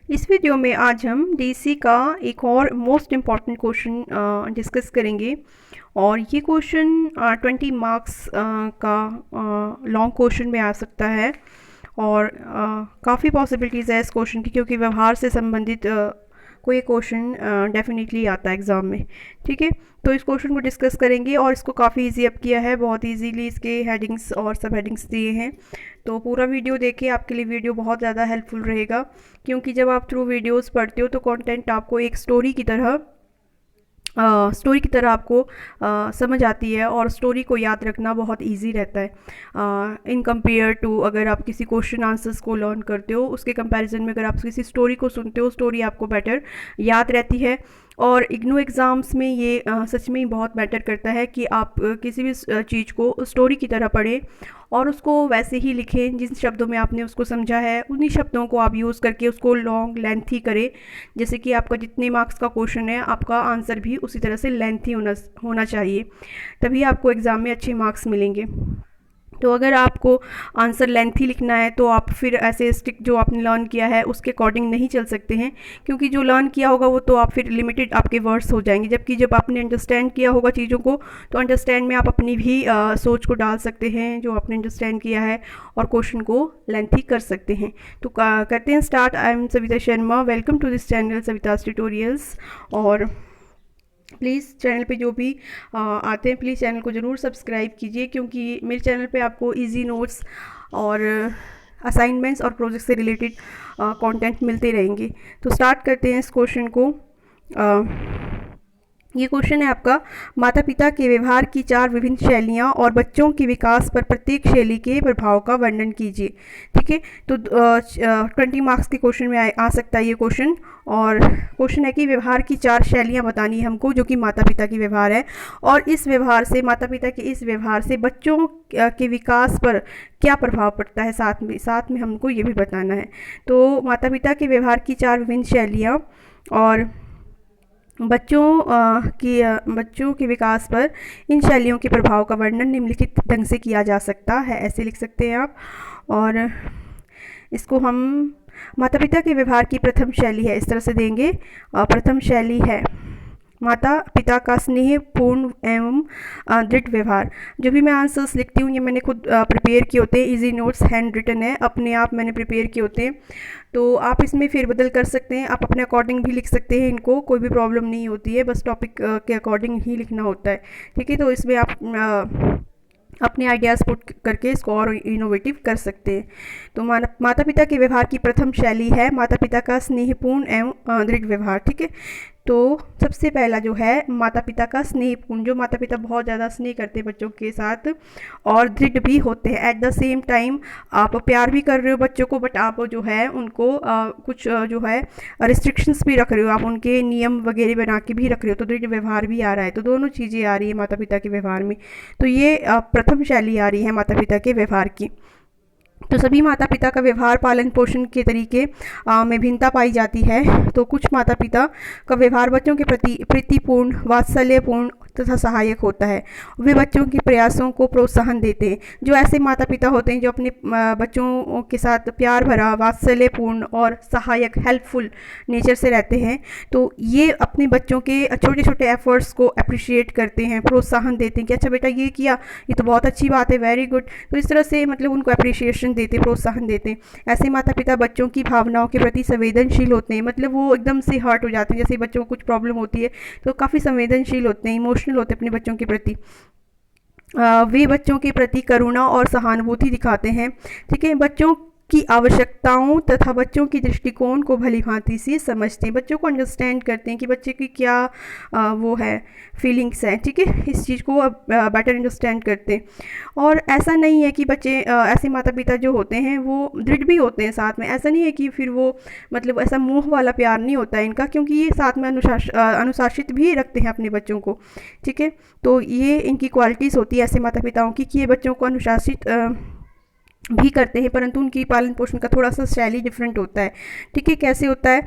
इस वीडियो में आज हम डीसी का एक और मोस्ट इम्पॉर्टेंट क्वेश्चन डिस्कस करेंगे। और ये क्वेश्चन 20 मार्क्स का लॉन्ग क्वेश्चन में आ सकता है। और काफ़ी पॉसिबिलिटीज़ है इस क्वेश्चन की, क्योंकि व्यवहार से संबंधित कोई क्वेश्चन डेफिनेटली आता है एग्ज़ाम में। ठीक है, तो इस क्वेश्चन को डिस्कस करेंगे और इसको काफ़ी इजी अब किया है, बहुत इजीली इसके हेडिंग्स और सब हेडिंग्स दिए हैं। तो पूरा वीडियो देखिए, आपके लिए वीडियो बहुत ज़्यादा हेल्पफुल रहेगा, क्योंकि जब आप थ्रू वीडियोस पढ़ते हो तो कंटेंट आपको एक स्टोरी की तरह आपको समझ आती है, और स्टोरी को याद रखना बहुत इजी रहता है इन कंपेयर टू अगर आप किसी क्वेश्चन आंसर्स को लर्न करते हो। उसके कंपैरिजन में अगर आप किसी स्टोरी को सुनते हो, स्टोरी आपको बेटर याद रहती है। और इग्नू एग्ज़ाम्स में ये सच में ही बहुत मैटर करता है कि आप किसी भी चीज़ को स्टोरी की तरह पढ़ें और उसको वैसे ही लिखें जिन शब्दों में आपने उसको समझा है, उन्हीं शब्दों को आप यूज़ करके उसको लॉन्ग लेंथी करें। जैसे कि आपका जितने मार्क्स का क्वेश्चन है, आपका आंसर भी उसी तरह से लेंथी होना चाहिए, तभी आपको एग्ज़ाम में अच्छे मार्क्स मिलेंगे। तो अगर आपको आंसर लेंथी लिखना है तो आप फिर ऐसे स्टिक जो आपने लर्न किया है उसके अकॉर्डिंग नहीं चल सकते हैं, क्योंकि जो लर्न किया होगा वो तो आप फिर लिमिटेड आपके वर्ड्स हो जाएंगे। जबकि जब आपने अंडरस्टैंड किया होगा चीज़ों को, तो अंडरस्टैंड में आप अपनी भी सोच को डाल सकते हैं जो आपने अंडरस्टैंड किया है, और क्वेश्चन को लेंथी कर सकते हैं। तो करते हैं start. I am Savita Sharma, welcome to this channel Savita's tutorials. और प्लीज़ चैनल पे जो भी आते हैं, प्लीज़ चैनल को ज़रूर सब्सक्राइब कीजिए, क्योंकि मेरे चैनल पे आपको इजी नोट्स और असाइनमेंट्स और प्रोजेक्ट से रिलेटेड कंटेंट मिलते रहेंगे। तो स्टार्ट करते हैं इस क्वेश्चन को। ये क्वेश्चन है आपका, माता पिता के व्यवहार की 4 विभिन्न शैलियाँ और बच्चों के विकास पर प्रत्येक शैली के प्रभाव का वर्णन कीजिए। ठीक है, तो 20 मार्क्स के क्वेश्चन में आ सकता है ये क्वेश्चन। और क्वेश्चन है कि व्यवहार की 4 शैलियाँ बतानी है हमको, जो कि माता पिता की व्यवहार है, और इस व्यवहार से, माता पिता के इस व्यवहार से बच्चों के विकास पर क्या प्रभाव पड़ता है, साथ में हमको ये भी बताना है। तो माता पिता के व्यवहार की 4 विभिन्न शैलियाँ और बच्चों के विकास पर इन शैलियों के प्रभाव का वर्णन निम्नलिखित ढंग से किया जा सकता है, ऐसे लिख सकते हैं आप। और इसको हम माता पिता के व्यवहार की प्रथम शैली है, इस तरह से देंगे। प्रथम शैली है माता पिता का स्नेहपूर्ण एवं दृढ़ व्यवहार। जो भी मैं आंसर्स लिखती हूँ ये मैंने खुद प्रिपेयर किए होते हैं, इजी नोट्स हैंड रिटन है, अपने आप मैंने प्रिपेयर किए होते हैं। तो आप इसमें फेरबदल कर सकते हैं, आप अपने अकॉर्डिंग भी लिख सकते हैं, इनको कोई भी प्रॉब्लम नहीं होती है, बस टॉपिक के अकॉर्डिंग ही लिखना होता है। ठीक है, तो इसमें आप अपने आइडियाज़ पुट करके इसको और इनोवेटिव कर सकते हैं। तो माता पिता के व्यवहार की प्रथम शैली है माता पिता का स्नेहपूर्ण एवं दृढ़ व्यवहार। ठीक है, तो सबसे पहला जो है माता पिता का स्नेहपूर्ण, जो माता पिता बहुत ज़्यादा स्नेह करते हैं बच्चों के साथ और दृढ़ भी होते हैं। एट द सेम टाइम आप प्यार भी कर रहे हो बच्चों को, बट आप जो है उनको कुछ जो है रिस्ट्रिक्शंस भी रख रहे हो, आप उनके नियम वगैरह बना के भी रख रहे हो, तो दृढ़ व्यवहार भी आ रहा है। तो दोनों चीज़ें आ रही है माता पिता के व्यवहार में। तो ये प्रथम शैली आ रही है माता पिता के व्यवहार की। तो सभी माता पिता का व्यवहार पालन पोषण के तरीके में भिन्नता पाई जाती है। तो कुछ माता पिता का व्यवहार बच्चों के प्रति प्रीतिपूर्ण, वात्सल्यपूर्ण तथा सहायक होता है। वे बच्चों के प्रयासों को प्रोत्साहन देते हैं। जो ऐसे माता पिता होते हैं जो अपने बच्चों के साथ प्यार भरा, वात्सल्यपूर्ण और सहायक, हेल्पफुल नेचर से रहते हैं, तो ये अपने बच्चों के छोटे छोटे एफर्ट्स को अप्रिशिएट करते हैं, प्रोत्साहन देते हैं कि अच्छा बेटा ये किया, ये तो बहुत अच्छी बात है, वेरी गुड। तो इस तरह से मतलब उनको अप्रिशिएशन देते, प्रोत्साहन देते। ऐसे माता पिता बच्चों की भावनाओं के प्रति संवेदनशील होते हैं, मतलब वो एकदम से हर्ट हो जाते हैं, जैसे बच्चों को कुछ प्रॉब्लम होती है तो काफ़ी संवेदनशील होते हैं, इमोशनल होते हैं अपने बच्चों के प्रति। वे बच्चों के प्रति करुणा और सहानुभूति दिखाते हैं। ठीक है, बच्चों की आवश्यकताओं तथा बच्चों की दृष्टिकोण को भली भांति से समझते हैं, बच्चों को अंडरस्टैंड करते हैं कि बच्चे की क्या वो है फीलिंग्स हैं। ठीक है, इस चीज़ को बेटर अंडरस्टैंड करते हैं। और ऐसा नहीं है कि बच्चे ऐसे माता पिता जो होते हैं वो दृढ़ भी होते हैं साथ में, ऐसा नहीं है कि फिर वो मतलब ऐसा मोह वाला प्यार नहीं होता है इनका, क्योंकि ये साथ में अनुशासित भी रखते हैं अपने बच्चों को। ठीक है, तो ये इनकी क्वालिटीज़ होती है ऐसे माता पिताओं की कि ये बच्चों को अनुशासित भी करते हैं, परंतु उनकी पालन पोषण का थोड़ा सा शैली डिफरेंट होता है। ठीक है, कैसे होता है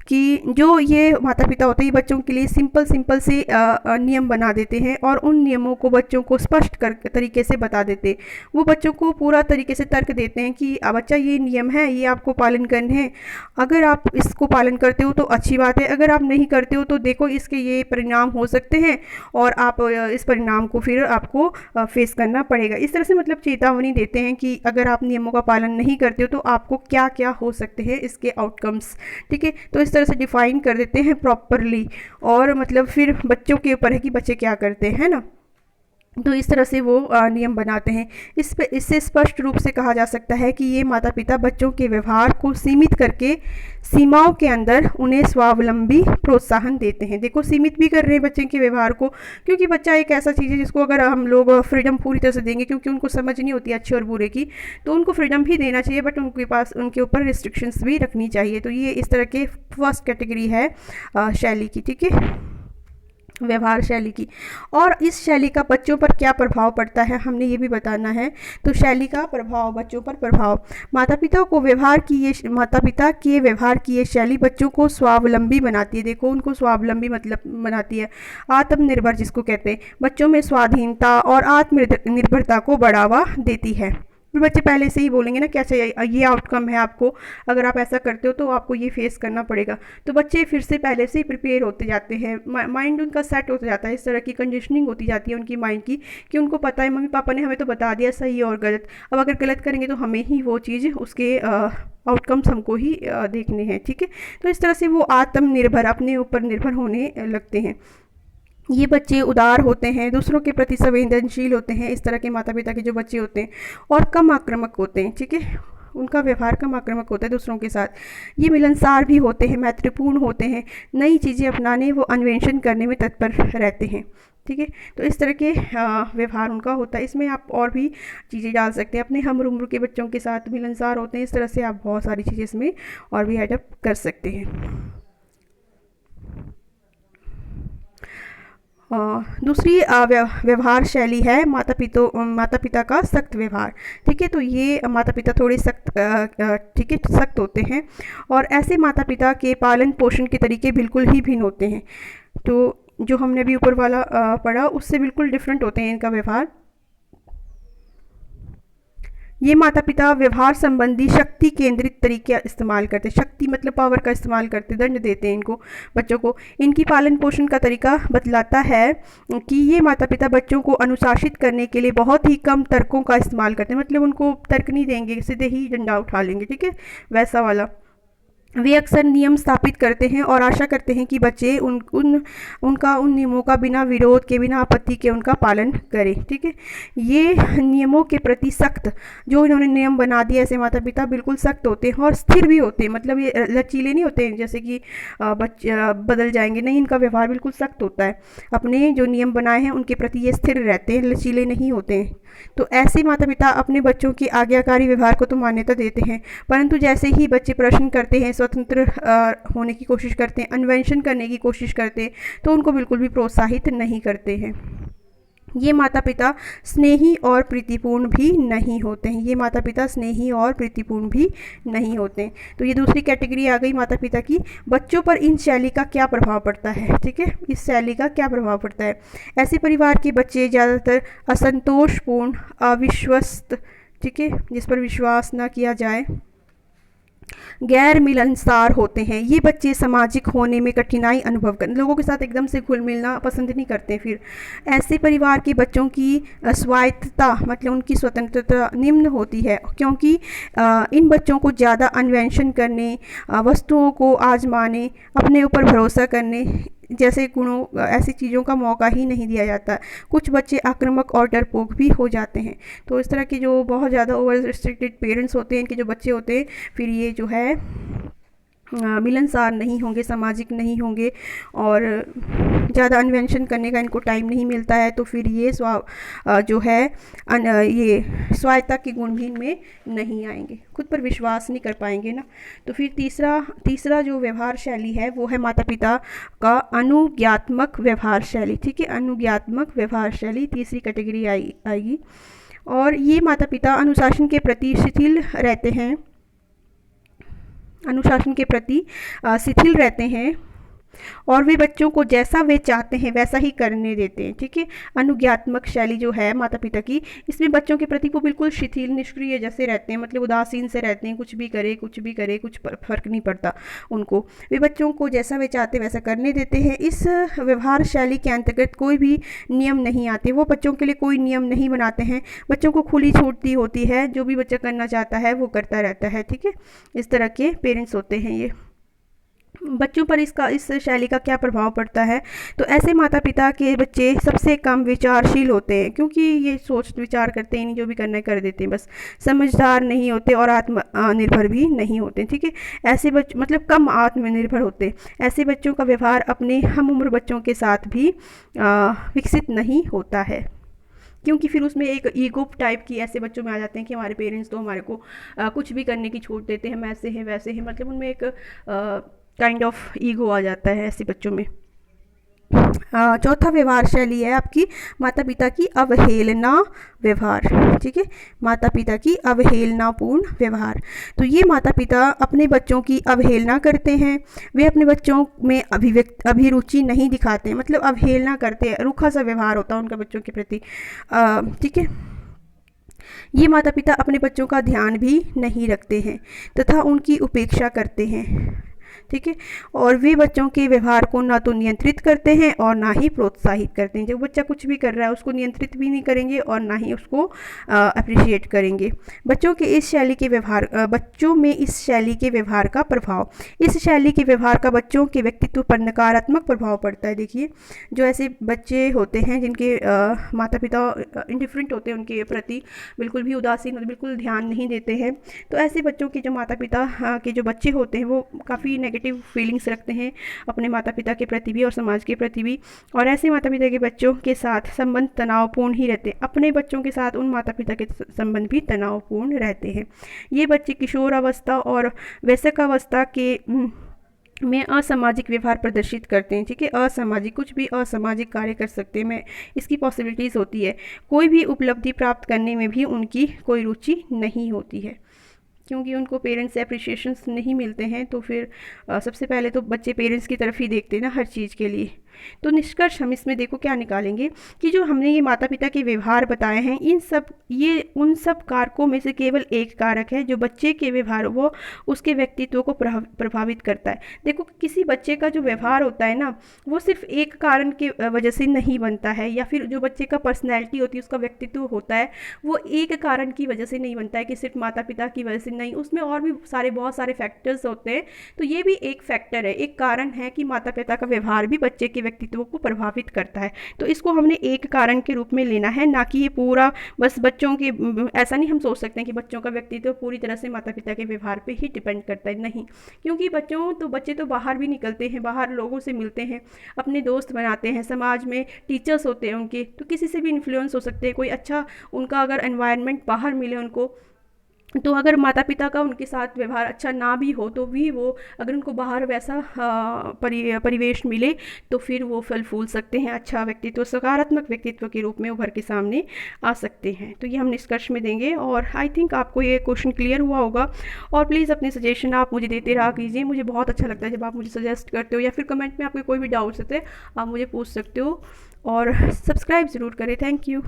कि जो ये माता पिता होते हैं बच्चों के लिए सिंपल सिंपल से नियम बना देते हैं और उन नियमों को बच्चों को स्पष्ट कर तरीके से बता देते हैं। वो बच्चों को पूरा तरीके से तर्क देते हैं कि बच्चा ये नियम है, ये आपको पालन करने हैं, अगर आप इसको पालन करते हो तो अच्छी बात है, अगर आप नहीं करते हो तो देखो इसके ये परिणाम हो सकते हैं और आप इस परिणाम को फिर आपको फेस करना पड़ेगा। इस तरह से मतलब चेतावनी देते हैं कि अगर आप नियमों का पालन नहीं करते हो तो आपको क्या क्या हो सकते हैं इसके आउटकम्स। ठीक है, तो इस तरह से डिफाइन कर देते हैं प्रॉपरली और मतलब फिर बच्चों के ऊपर है कि बच्चे क्या करते हैं ना। तो इस तरह से वो नियम बनाते हैं। इससे स्पष्ट रूप से कहा जा सकता है कि ये माता पिता बच्चों के व्यवहार को सीमित करके सीमाओं के अंदर उन्हें स्वावलंबी प्रोत्साहन देते हैं। देखो सीमित भी कर रहे हैं बच्चे के व्यवहार को, क्योंकि बच्चा एक ऐसा चीज़ है जिसको अगर हम लोग फ्रीडम पूरी तरह से देंगे, क्योंकि उनको समझ नहीं होती अच्छे और बुरे की, तो उनको फ्रीडम भी देना चाहिए, बट उनके पास उनके ऊपर रिस्ट्रिक्शंस भी रखनी चाहिए। तो ये इस तरह के फर्स्ट कैटेगरी है शैली की। ठीक है, व्यवहार शैली की। और इस शैली का बच्चों पर क्या प्रभाव पड़ता है हमने ये भी बताना है। तो शैली का प्रभाव, बच्चों पर प्रभाव, माता पिता के व्यवहार की ये शैली बच्चों को स्वावलंबी बनाती है। देखो उनको स्वावलंबी मतलब बनाती है, आत्मनिर्भर जिसको कहते हैं, बच्चों में स्वाधीनता और आत्मनिर्भरता को बढ़ावा देती है। फिर बच्चे पहले से ही बोलेंगे ना क्या चाहिए, ये आउटकम है आपको, अगर आप ऐसा करते हो तो आपको ये फेस करना पड़ेगा। तो बच्चे फिर से पहले से ही प्रिपेयर होते जाते हैं, माइंड उनका सेट होता जाता है, इस तरह की कंडीशनिंग होती जाती है उनकी माइंड की कि उनको पता है मम्मी पापा ने हमें तो बता दिया सही और गलत, अब अगर गलत करेंगे तो हमें ही वो चीज़ उसके आउटकम्स हमको ही देखने हैं। ठीक है, तो इस तरह से वो आत्मनिर्भर, अपने ऊपर निर्भर होने लगते हैं। ये बच्चे उदार होते हैं, दूसरों के प्रति संवेदनशील होते हैं, इस तरह के माता पिता के जो बच्चे होते हैं, और कम आक्रामक होते हैं। ठीक है, उनका व्यवहार कम आक्रामक होता है दूसरों के साथ। ये मिलनसार भी होते हैं, मैत्रीपूर्ण होते हैं, नई चीज़ें अपनाने वो अन्वेषण करने में तत्पर रहते हैं। ठीक है, तो इस तरह के व्यवहार उनका होता है। इसमें आप और भी चीज़ें डाल सकते हैं, अपने हम उम्र के बच्चों के साथ मिलनसार होते हैं, इस तरह से आप बहुत सारी चीज़ें इसमें और भी एडअप कर सकते हैं। दूसरी व्यवहार शैली है माता पिता का सख्त व्यवहार। ठीक है, तो ये माता पिता थोड़े सख्त ठीक है सख्त होते हैं और ऐसे माता पिता के पालन पोषण के तरीके बिल्कुल ही भिन्न होते हैं। तो जो हमने अभी ऊपर वाला पढ़ा उससे बिल्कुल डिफरेंट होते हैं इनका व्यवहार। ये माता पिता व्यवहार संबंधी शक्ति केंद्रित तरीके इस्तेमाल करते हैं, शक्ति मतलब पावर का इस्तेमाल करते, दंड देते हैं इनको बच्चों को। इनकी पालन पोषण का तरीका बतलाता है कि ये माता पिता बच्चों को अनुशासित करने के लिए बहुत ही कम तर्कों का इस्तेमाल करते हैं, मतलब उनको तर्क नहीं देंगे, सीधे ही डंडा उठा लेंगे। ठीक है, वैसा वाला। वे अक्सर नियम स्थापित करते हैं और आशा करते हैं कि बच्चे उनका उन नियमों का बिना विरोध के, बिना आपत्ति के उनका पालन करें। ठीक है, ये नियमों के प्रति सख्त, जो इन्होंने नियम बना दिए ऐसे माता पिता बिल्कुल सख्त होते हैं और स्थिर भी होते हैं, मतलब ये लचीले नहीं होते हैं जैसे कि बच्चे बदल जाएंगे, नहीं, इनका व्यवहार बिल्कुल सख्त होता है। अपने जो नियम बनाए हैं उनके प्रति ये स्थिर रहते हैं, लचीले नहीं होते हैं। तो ऐसे माता पिता अपने बच्चों के आज्ञाकारी व्यवहार को तो मान्यता देते हैं, परंतु जैसे ही बच्चे प्रश्न करते हैं, स्वतंत्र होने की कोशिश करते हैं, अन्वेषण करने की कोशिश करते हैं, तो उनको बिल्कुल भी प्रोत्साहित नहीं करते हैं। ये माता पिता स्नेही और प्रीतिपूर्ण भी नहीं होते हैं, ये माता पिता स्नेही और प्रीतिपूर्ण भी नहीं होते हैं। तो ये दूसरी कैटेगरी आ गई माता पिता की। बच्चों पर इन शैली का क्या प्रभाव पड़ता है। ठीक है, इस शैली का क्या प्रभाव पड़ता है। ऐसे परिवार के बच्चे ज़्यादातर असंतोषपूर्ण, अविश्वस्त, ठीक है, जिस पर विश्वास ना किया जाए, गैर मिलनसार होते हैं। ये बच्चे सामाजिक होने में कठिनाई अनुभव कर, लोगों के साथ एकदम से घुल मिलना पसंद नहीं करते। फिर ऐसे परिवार के बच्चों की स्वायत्तता मतलब उनकी स्वतंत्रता निम्न होती है, क्योंकि इन बच्चों को ज़्यादा अन्वेषण करने, वस्तुओं को आजमाने, अपने ऊपर भरोसा करने जैसे गुणों, ऐसी चीज़ों का मौका ही नहीं दिया जाता। कुछ बच्चे आक्रामक और डरपोक भी हो जाते हैं। तो इस तरह के जो बहुत ज़्यादा ओवर रिस्ट्रिक्टेड पेरेंट्स होते हैं, इनके जो बच्चे होते हैं, फिर ये जो है मिलनसार नहीं होंगे, सामाजिक नहीं होंगे और ज़्यादा अन्वेषण करने का इनको टाइम नहीं मिलता है। तो फिर ये जो है ये स्वायत्ता के गुण भी इनमें नहीं आएंगे, खुद पर विश्वास नहीं कर पाएंगे ना। तो फिर तीसरा जो व्यवहार शैली है वो है माता पिता का अनुज्ञात्मक व्यवहार शैली। ठीक है, अनुज्ञात्मक व्यवहार शैली तीसरी कैटेगरी आएगी। और ये माता पिता अनुशासन के प्रति शिथिल रहते हैं अनुशासन के प्रति शिथिल रहते हैं और वे बच्चों को जैसा वे चाहते हैं वैसा ही करने देते हैं। ठीक है, अनुज्ञात्मक शैली जो है माता पिता की, इसमें बच्चों के प्रति वो बिल्कुल शिथिल निष्क्रिय जैसे रहते हैं, मतलब उदासीन से रहते हैं, कुछ भी करे कुछ फर्क नहीं पड़ता उनको। वे बच्चों को जैसा वे चाहते वैसा करने देते हैं। इस व्यवहार शैली के अंतर्गत कोई भी नियम नहीं आते, वो बच्चों के लिए कोई नियम नहीं बनाते हैं, बच्चों को खुली छूट दी होती है, जो भी बच्चा करना चाहता है वो करता रहता है। ठीक है, इस तरह के पेरेंट्स होते हैं ये। बच्चों पर इस शैली का क्या प्रभाव पड़ता है, तो ऐसे माता पिता के बच्चे सबसे कम विचारशील होते हैं, क्योंकि ये सोच विचार करते ही नहीं, जो भी करना है कर देते हैं बस, समझदार नहीं होते और आत्मनिर्भर भी नहीं होते। ठीक है, ऐसे मतलब कम आत्मनिर्भर होते। ऐसे बच्चों का व्यवहार अपने हम उम्र बच्चों के साथ भी विकसित नहीं होता है, क्योंकि फिर उसमें एक ईगो टाइप की ऐसे बच्चों में आ जाते हैं कि हमारे पेरेंट्स तो हमारे को कुछ भी करने की छूट देते हैं, हम ऐसे हैं वैसे हैं, मतलब उनमें एक काइंड ऑफ ईगो आ जाता है ऐसे बच्चों में। चौथा व्यवहार शैली है आपकी माता पिता की अवहेलना व्यवहार। ठीक है, माता पिता की अवहेलनापूर्ण व्यवहार। तो ये माता पिता अपने बच्चों की अवहेलना करते हैं, वे अपने बच्चों में अभिरुचि नहीं दिखाते, मतलब अवहेलना करते हैं, रूखा सा व्यवहार होता है उनका बच्चों के प्रति। ठीक है, ये माता पिता अपने बच्चों का ध्यान भी नहीं रखते हैं तथा उनकी उपेक्षा करते हैं। ठीक है, और वे बच्चों के व्यवहार को ना तो नियंत्रित करते हैं और ना ही प्रोत्साहित करते हैं। जब बच्चा कुछ भी कर रहा है उसको नियंत्रित भी नहीं करेंगे और ना ही उसको अप्रिशिएट करेंगे। बच्चों में इस शैली के व्यवहार का प्रभाव, इस शैली के व्यवहार का बच्चों के व्यक्तित्व पर नकारात्मक प्रभाव पड़ता है। देखिए, जो ऐसे बच्चे होते हैं जिनके माता पिता इंडिफरेंट होते हैं उनके प्रति, बिल्कुल भी उदासीन होते, बिल्कुल ध्यान नहीं देते हैं, तो ऐसे बच्चों के जो माता पिता के जो बच्चे होते हैं वो काफ़ी नेगेटिव फीलिंग्स रखते हैं अपने माता पिता के प्रति भी और समाज के प्रति भी, और ऐसे माता पिता के बच्चों के साथ संबंध तनावपूर्ण ही रहते हैं। अपने बच्चों के साथ उन माता पिता के संबंध भी तनावपूर्ण रहते हैं। ये बच्चे किशोर अवस्था और वयस्कावस्था के में असामाजिक व्यवहार प्रदर्शित करते हैं। ठीक है, असामाजिक, कुछ भी असामाजिक कार्य कर सकते हैं, मैं इसकी पॉसिबिलिटीज़ होती है। कोई भी उपलब्धि प्राप्त करने में भी उनकी कोई रुचि नहीं होती है, क्योंकि उनको पेरेंट्स से अप्रिशिएशंस नहीं मिलते हैं, तो फिर सबसे पहले तो बच्चे पेरेंट्स की तरफ ही देखते हैं ना हर चीज़ के लिए। तो निष्कर्ष हम इसमें देखो क्या निकालेंगे कि जो हमने ये माता पिता के व्यवहार बताए हैं, ये उन सब कारकों में से केवल एक कारक है जो बच्चे के व्यवहार वो उसके व्यक्तित्व को प्रभावित करता है। देखो, किसी बच्चे का जो व्यवहार होता है ना, वो सिर्फ एक कारण के वजह से नहीं बनता है, या फिर जो बच्चे का पर्सनैलिटी होती है, उसका व्यक्तित्व होता है, वो एक कारण की वजह से नहीं बनता है कि सिर्फ माता पिता की वजह से नहीं, उसमें और भी बहुत सारे फैक्टर्स होते हैं। तो ये भी एक फैक्टर है, एक कारण है कि माता पिता का व्यवहार भी बच्चे के व्यक्तित्व को प्रभावित करता है। तो इसको हमने एक कारण के रूप में लेना है, ना कि ये पूरा बस बच्चों के, ऐसा नहीं हम सोच सकते हैं कि बच्चों का व्यक्तित्व पूरी तरह से माता पिता के व्यवहार पे ही डिपेंड करता है, नहीं, क्योंकि बच्चे तो बाहर भी निकलते हैं, बाहर लोगों से मिलते हैं, अपने दोस्त बनाते हैं, समाज में टीचर्स होते हैं उनके, तो किसी से भी इन्फ्लुएंस हो सकते हैं। कोई अच्छा उनका अगर एनवायरनमेंट बाहर मिले उनको, तो अगर माता पिता का उनके साथ व्यवहार अच्छा ना भी हो, तो भी वो अगर उनको बाहर वैसा परिवेश मिले, तो फिर वो फल फूल सकते हैं, अच्छा व्यक्तित्व, सकारात्मक व्यक्तित्व के रूप में उभर के सामने आ सकते हैं। तो ये हम निष्कर्ष में देंगे, और आई थिंक आपको ये क्वेश्चन क्लियर हुआ होगा। और प्लीज़ अपने सजेशन आप मुझे देते रहा कीजिए, मुझे बहुत अच्छा लगता है जब आप मुझे सजेस्ट करते हो, या फिर कमेंट में आपके कोई भी डाउट्स होते हैं आप मुझे पूछ सकते हो, और सब्सक्राइब ज़रूर करें। Thank you.